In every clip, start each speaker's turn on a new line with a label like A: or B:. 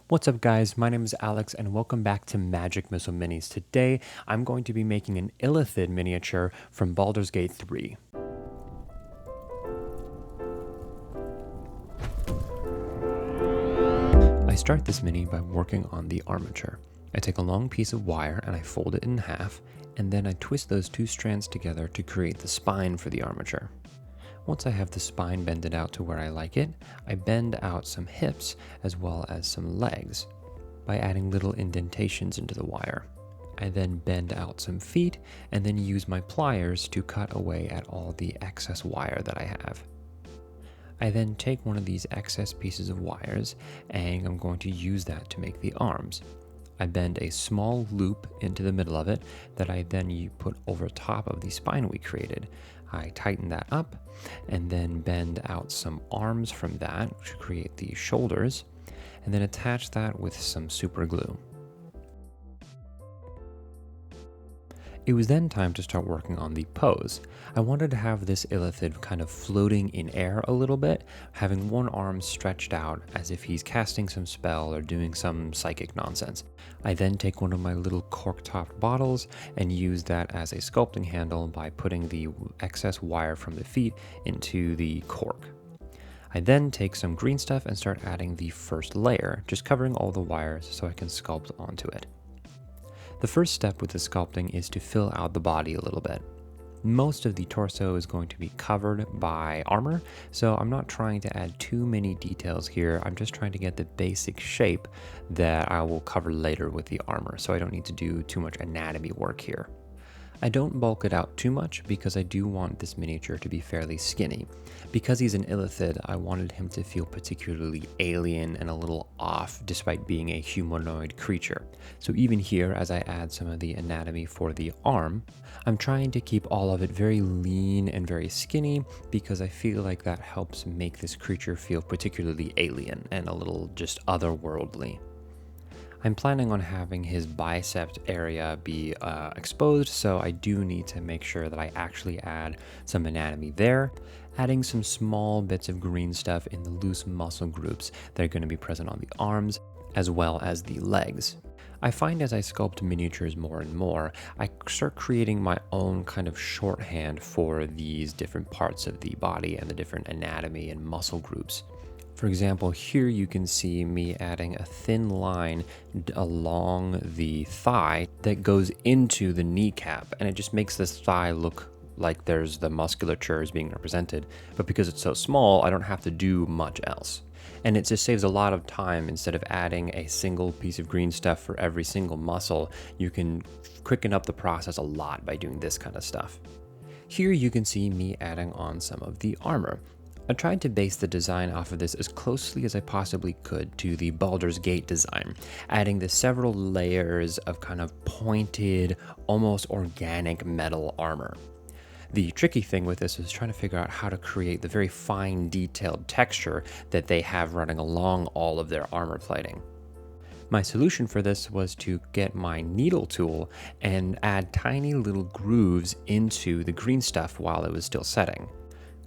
A: What's up guys, my name is Alex and welcome back to Magic Missile Minis. Today I'm going to be making an Illithid miniature from Baldur's Gate 3. I start this mini by working on the armature. I take a long piece of wire and I fold it in half, and then I twist those two strands together to create the spine for the armature. Once I have the spine bended out to where I like it, I bend out some hips as well as some legs by adding little indentations into the wire. I then bend out some feet and then use my pliers to cut away at all the excess wire that I have. I then take one of these excess pieces of wires and I'm going to use that to make the arms. I bend a small loop into the middle of it that I then put over top of the spine we created. I tighten that up and then bend out some arms from that to create the shoulders, and then attach that with some super glue. It was then time to start working on the pose. I wanted to have this Illithid kind of floating in air a little bit, having one arm stretched out as if he's casting some spell or doing some psychic nonsense. I then take one of my little cork-topped bottles and use that as a sculpting handle by putting the excess wire from the feet into the cork. I then take some green stuff and start adding the first layer, just covering all the wires so I can sculpt onto it. The first step with the sculpting is to fill out the body a little bit. Most of the torso is going to be covered by armor, so I'm not trying to add too many details here. I'm just trying to get the basic shape that I will cover later with the armor, so I don't need to do too much anatomy work here. I don't bulk it out too much because I do want this miniature to be fairly skinny. Because he's an Illithid, I wanted him to feel particularly alien and a little off despite being a humanoid creature. So even here, as I add some of the anatomy for the arm, I'm trying to keep all of it very lean and very skinny because I feel like that helps make this creature feel particularly alien and a little just otherworldly. I'm planning on having his bicep area be exposed, so I do need to make sure that I actually add some anatomy there, adding some small bits of green stuff in the loose muscle groups that are going to be present on the arms, as well as the legs. I find as I sculpt miniatures more and more, I start creating my own kind of shorthand for these different parts of the body and the different anatomy and muscle groups. For example, here you can see me adding a thin line along the thigh that goes into the kneecap, and it just makes this thigh look like there's the musculature is being represented, but because it's so small, I don't have to do much else. And it just saves a lot of time. Instead of adding a single piece of green stuff for every single muscle, you can quicken up the process a lot by doing this kind of stuff. Here you can see me adding on some of the armor. I tried to base the design off of this as closely as I possibly could to the Baldurs Gate design, adding the several layers of kind of pointed, almost organic metal armor. The tricky thing with this is trying to figure out how to create the very fine detailed texture that they have running along all of their armor plating. My solution for this was to get my needle tool and add tiny little grooves into the green stuff while it was still setting.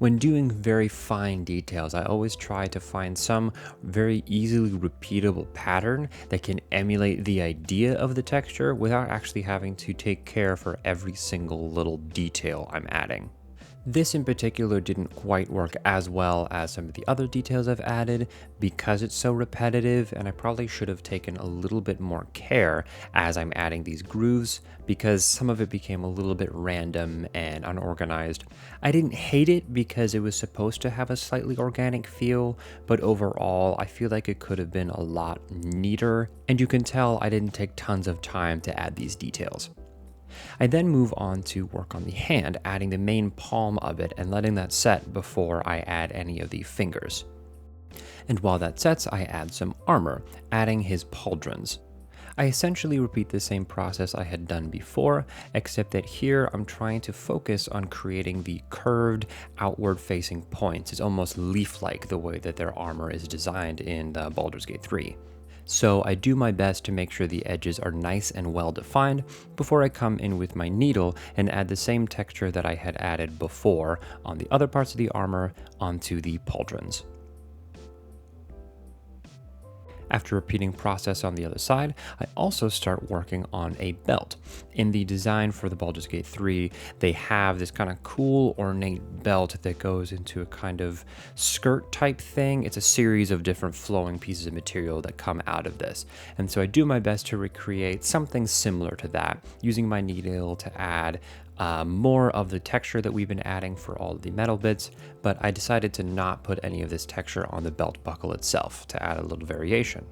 A: When doing very fine details, I always try to find some very easily repeatable pattern that can emulate the idea of the texture without actually having to take care for every single little detail I'm adding. This in particular didn't quite work as well as some of the other details I've added because it's so repetitive, and I probably should have taken a little bit more care as I'm adding these grooves because some of it became a little bit random and unorganized. I didn't hate it because it was supposed to have a slightly organic feel, but overall I feel like it could have been a lot neater, and you can tell I didn't take tons of time to add these details. I then move on to work on the hand, adding the main palm of it and letting that set before I add any of the fingers. And while that sets, I add some armor, adding his pauldrons. I essentially repeat the same process I had done before, except that here I'm trying to focus on creating the curved, outward-facing points. It's almost leaf-like the way that their armor is designed in Baldur's Gate 3. So I do my best to make sure the edges are nice and well defined before I come in with my needle and add the same texture that I had added before on the other parts of the armor onto the pauldrons. After repeating process on the other side, I also start working on a belt. In the design for the Baldur's Gate 3, they have this kind of cool ornate belt that goes into a kind of skirt type thing. It's a series of different flowing pieces of material that come out of this. And so I do my best to recreate something similar to that, using my needle to add more of the texture that we've been adding for all of the metal bits, but I decided to not put any of this texture on the belt buckle itself to add a little variation.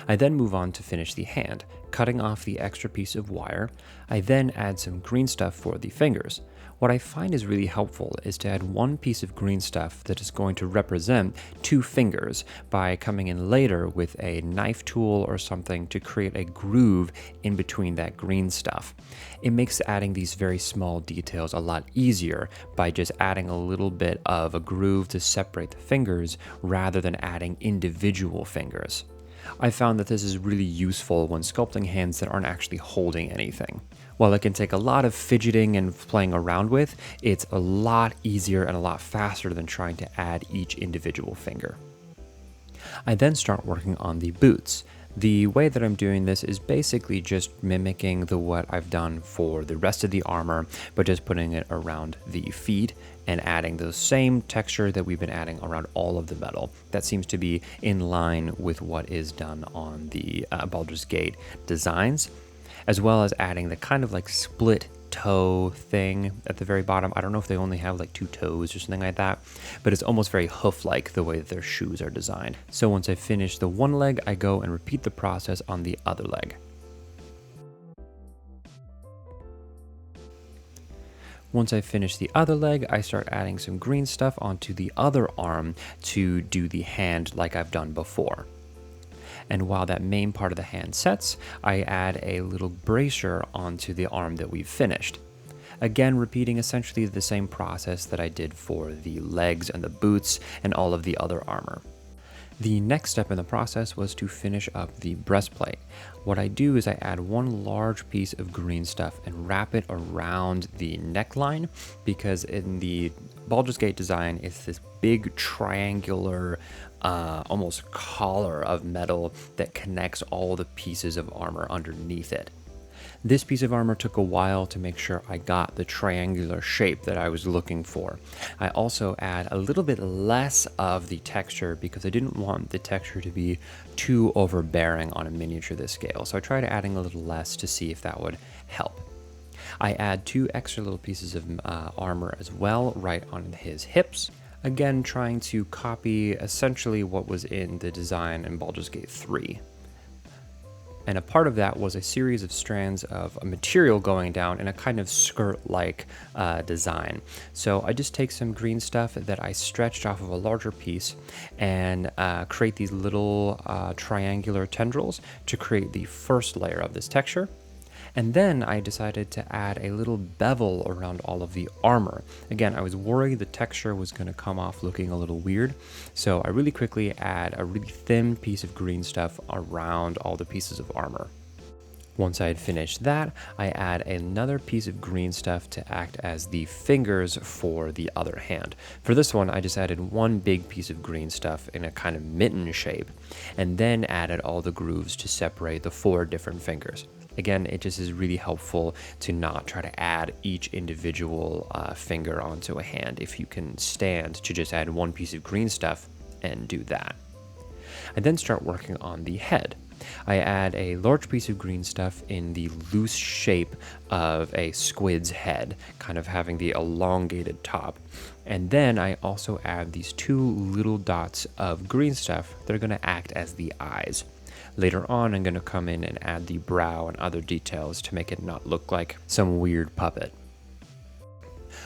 A: I then move on to finish the hand, cutting off the extra piece of wire. I then add some green stuff for the fingers. What I find is really helpful is to add one piece of green stuff that is going to represent 2 fingers by coming in later with a knife tool or something to create a groove in between that green stuff. It makes adding these very small details a lot easier by just adding a little bit of a groove to separate the fingers rather than adding individual fingers. I found that this is really useful when sculpting hands that aren't actually holding anything. While it can take a lot of fidgeting and playing around with, it's a lot easier and a lot faster than trying to add each individual finger. I then start working on the boots. The way that I'm doing this is basically just mimicking what I've done for the rest of the armor, but just putting it around the feet and adding the same texture that we've been adding around all of the metal. That seems to be in line with what is done on the Baldur's Gate designs, as well as adding the kind of like split toe thing at the very bottom. I don't know if they only have like 2 toes or something like that, but it's almost very hoof-like the way that their shoes are designed. So once I finish the one leg, I go and repeat the process on the other leg. Once I finish the other leg, I start adding some green stuff onto the other arm to do the hand like I've done before. And while that main part of the hand sets, I add a little bracer onto the arm that we've finished. Again, repeating essentially the same process that I did for the legs and the boots and all of the other armor. The next step in the process was to finish up the breastplate. What I do is I add one large piece of green stuff and wrap it around the neckline, because in the Baldur's Gate design, it's this big triangular almost collar of metal that connects all the pieces of armor underneath it. This piece of armor took a while to make sure I got the triangular shape that I was looking for. I also add a little bit less of the texture because I didn't want the texture to be too overbearing on a miniature this scale, so I tried adding a little less to see if that would help. I add 2 extra little pieces of armor as well right on his hips. Again, trying to copy essentially what was in the design in Baldur's Gate 3. And a part of that was a series of strands of a material going down in a kind of skirt-like design. So I just take some green stuff that I stretched off of a larger piece and create these little triangular tendrils to create the first layer of this texture. And then I decided to add a little bevel around all of the armor. Again, I was worried the texture was going to come off looking a little weird, so I really quickly add a really thin piece of green stuff around all the pieces of armor. Once I had finished that, I add another piece of green stuff to act as the fingers for the other hand. For this one, I just added one big piece of green stuff in a kind of mitten shape, and then added all the grooves to separate the 4 different fingers. Again, it just is really helpful to not try to add each individual finger onto a hand if you can stand to just add one piece of green stuff and do that. I then start working on the head. I add a large piece of green stuff in the loose shape of a squid's head, kind of having the elongated top. And then I also add these 2 little dots of green stuff that are going to act as the eyes. Later on, I'm going to come in and add the brow and other details to make it not look like some weird puppet.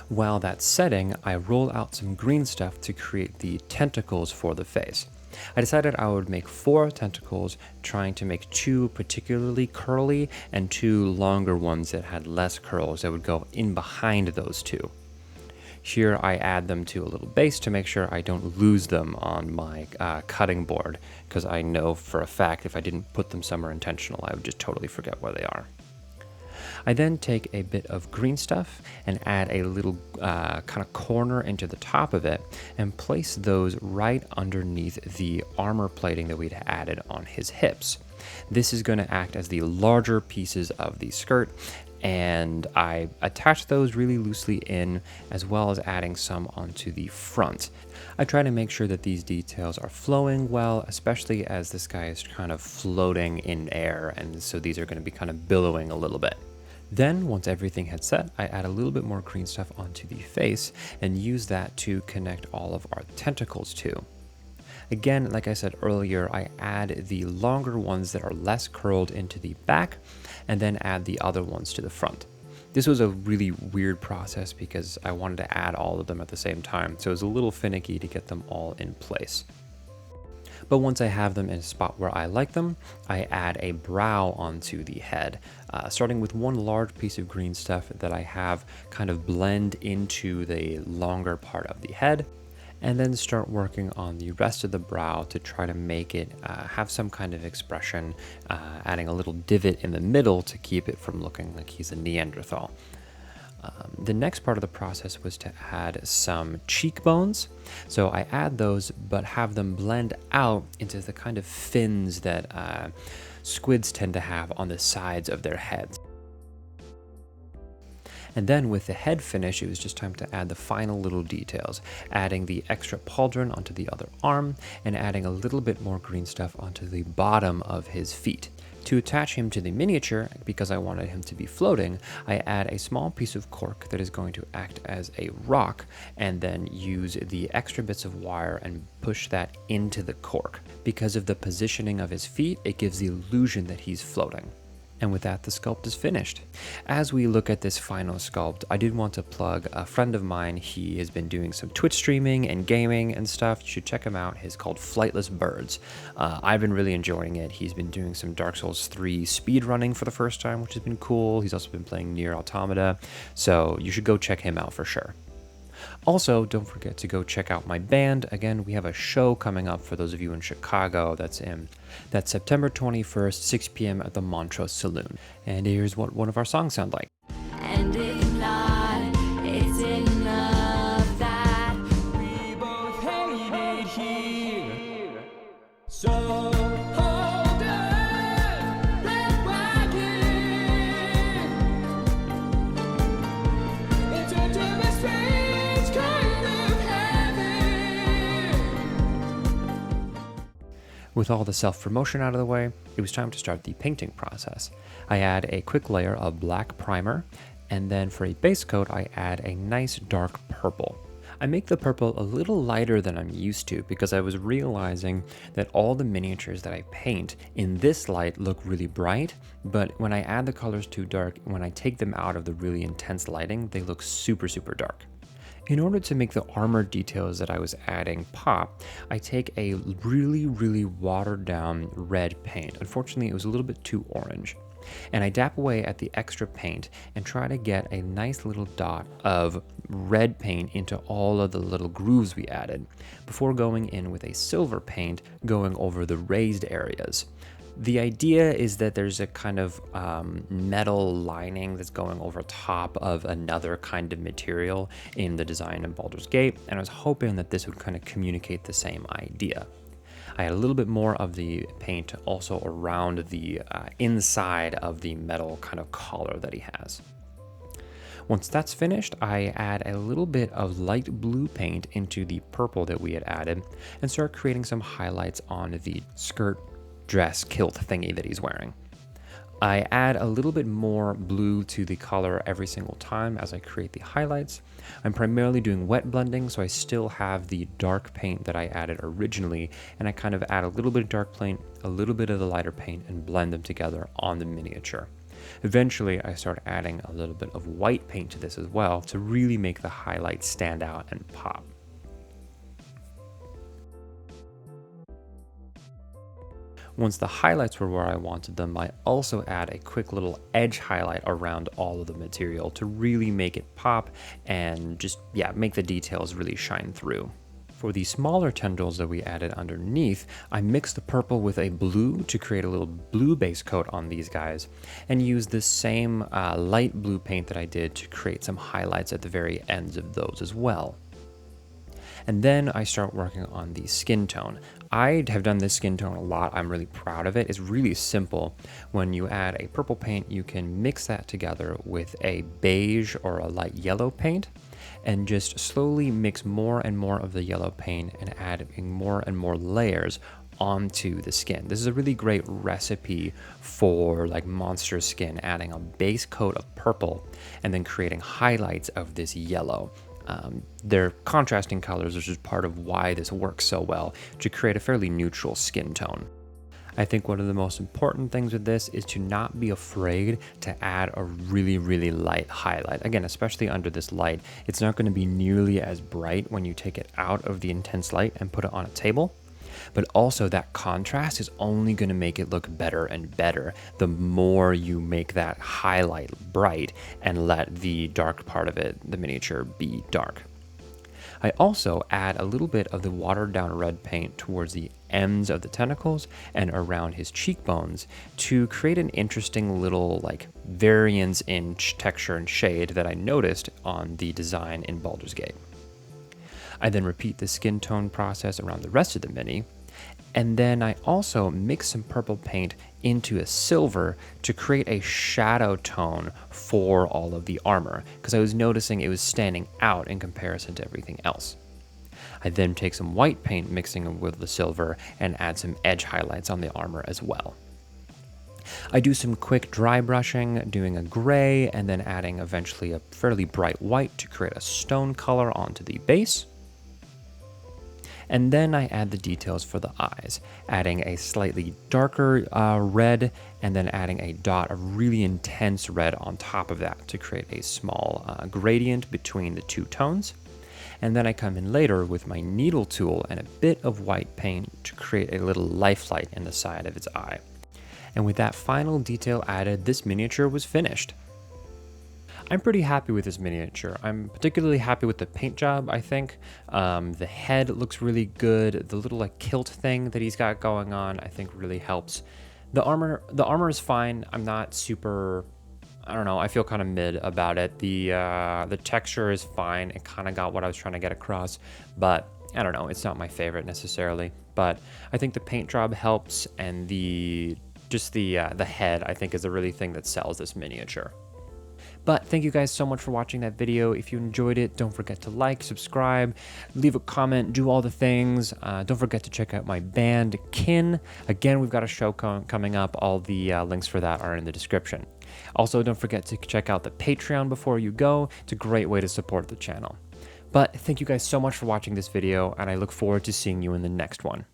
A: While that's setting, I roll out some green stuff to create the tentacles for the face. I decided I would make 4 tentacles, trying to make 2 particularly curly and 2 longer ones that had less curls that would go in behind those 2. Here I add them to a little base to make sure I don't lose them on my cutting board, because I know for a fact if I didn't put them somewhere intentional, I would just totally forget where they are. I then take a bit of green stuff and add a little kind of corner into the top of it and place those right underneath the armor plating that we'd added on his hips. This is going to act as the larger pieces of the skirt, and I attach those really loosely in, as well as adding some onto the front. I try to make sure that these details are flowing well, especially as this guy is kind of floating in air, and so these are going to be kind of billowing a little bit. Then, once everything had set, I add a little bit more green stuff onto the face and use that to connect all of our tentacles to. Again, like I said earlier, I add the longer ones that are less curled into the back and then add the other ones to the front. This was a really weird process because I wanted to add all of them at the same time, so it was a little finicky to get them all in place. But once I have them in a spot where I like them, I add a brow onto the head, starting with one large piece of green stuff that I have kind of blend into the longer part of the head, and then start working on the rest of the brow to try to make it have some kind of expression, adding a little divot in the middle to keep it from looking like he's a Neanderthal. The next part of the process was to add some cheekbones. So I add those, but have them blend out into the kind of fins that squids tend to have on the sides of their heads. And then with the head finish, it was just time to add the final little details, adding the extra pauldron onto the other arm and adding a little bit more green stuff onto the bottom of his feet. To attach him to the miniature, because I wanted him to be floating, I add a small piece of cork that is going to act as a rock and then use the extra bits of wire and push that into the cork. Because of the positioning of his feet, it gives the illusion that he's floating. And with that, the sculpt is finished. As we look at this final sculpt, I did want to plug a friend of mine. He has been doing some Twitch streaming and gaming and stuff. You should check him out. He's called Flightless Birds. I've been really enjoying it. He's been doing some Dark Souls 3 speed running for the first time, which has been cool. He's also been playing Nier Automata, so you should go check him out for sure. Also, don't forget to go check out my band. Again, we have a show coming up for those of you in Chicago. That's September 21st, 6 p.m. at the Montrose Saloon. And here's what one of our songs sound like.
B: And if not, it's enough that we both hate it here. So hold on, let's rock it. It's a different strange kind of heaven.
A: With all the self-promotion out of the way, it was time to start the painting process. I add a quick layer of black primer, and then for a base coat, I add a nice dark purple. I make the purple a little lighter than I'm used to because I was realizing that all the miniatures that I paint in this light look really bright, but when I add the colors too dark, when I take them out of the really intense lighting, they look super, super dark. In order to make the armor details that I was adding pop, I take a really, really watered down red paint. Unfortunately, it was a little bit too orange. And I dap away at the extra paint and try to get a nice little dot of red paint into all of the little grooves we added, before going in with a silver paint going over the raised areas. The idea is that there's a kind of metal lining that's going over top of another kind of material in the design of Baldurs Gate, and I was hoping that this would kind of communicate the same idea. I had a little bit more of the paint also around the inside of the metal kind of collar that he has. Once that's finished, I add a little bit of light blue paint into the purple that we had added and start creating some highlights on the skirt dress kilt thingy that he's wearing. I add a little bit more blue to the color every single time as I create the highlights. I'm primarily doing wet blending, so I still have the dark paint that I added originally, and I kind of add a little bit of dark paint, a little bit of the lighter paint, and blend them together on the miniature. Eventually, I start adding a little bit of white paint to this as well to really make the highlights stand out and pop. Once the highlights were where I wanted them, I also add a quick little edge highlight around all of the material to really make it pop and just, make the details really shine through. For the smaller tendrils that we added underneath, I mixed the purple with a blue to create a little blue base coat on these guys, and used the same light blue paint that I did to create some highlights at the very ends of those as well. And then I start working on the skin tone. I have done this skin tone a lot. I'm really proud of it. It's really simple. When you add a purple paint, you can mix that together with a beige or a light yellow paint, and just slowly mix more and more of the yellow paint and adding more and more layers onto the skin. This is a really great recipe for like monster skin, adding a base coat of purple and then creating highlights of this yellow. They're contrasting colors, which is part of why this works so well, to create a fairly neutral skin tone. I think one of the most important things with this is to not be afraid to add a really, really light highlight. Again, especially under this light, it's not going to be nearly as bright when you take it out of the intense light and put it on a table. But also that contrast is only going to make it look better and better the more you make that highlight bright and let the dark part of it, the miniature, be dark. I also add a little bit of the watered down red paint towards the ends of the tentacles and around his cheekbones to create an interesting little like variance in texture and shade that I noticed on the design in Baldurs Gate. I then repeat the skin tone process around the rest of the mini, and then I also mix some purple paint into a silver to create a shadow tone for all of the armor, because I was noticing it was standing out in comparison to everything else. I then take some white paint, mixing it with the silver, and add some edge highlights on the armor as well. I do some quick dry brushing, doing a gray, and then adding eventually a fairly bright white to create a stone color onto the base. And then I add the details for the eyes, adding a slightly darker red, and then adding a dot of really intense red on top of that to create a small gradient between the two tones. And then I come in later with my needle tool and a bit of white paint to create a little lifeline in the side of its eye. And with that final detail added, this miniature was finished. I'm pretty happy with this miniature. I'm particularly happy with the paint job, I think. The head looks really good. The little like kilt thing that he's got going on, I think really helps. The armor is fine. I'm not super, I don't know, I feel kind of mid about it. The texture is fine. It kind of got what I was trying to get across, but I don't know, it's not my favorite necessarily. But I think the paint job helps, and the head, I think, is a really thing that sells this miniature. But thank you guys so much for watching that video. If you enjoyed it, don't forget to like, subscribe, leave a comment, do all the things. Don't forget to check out my band, Kin. Again, we've got a show coming up. All the links for that are in the description. Also, don't forget to check out the Patreon before you go. It's a great way to support the channel. But thank you guys so much for watching this video, and I look forward to seeing you in the next one.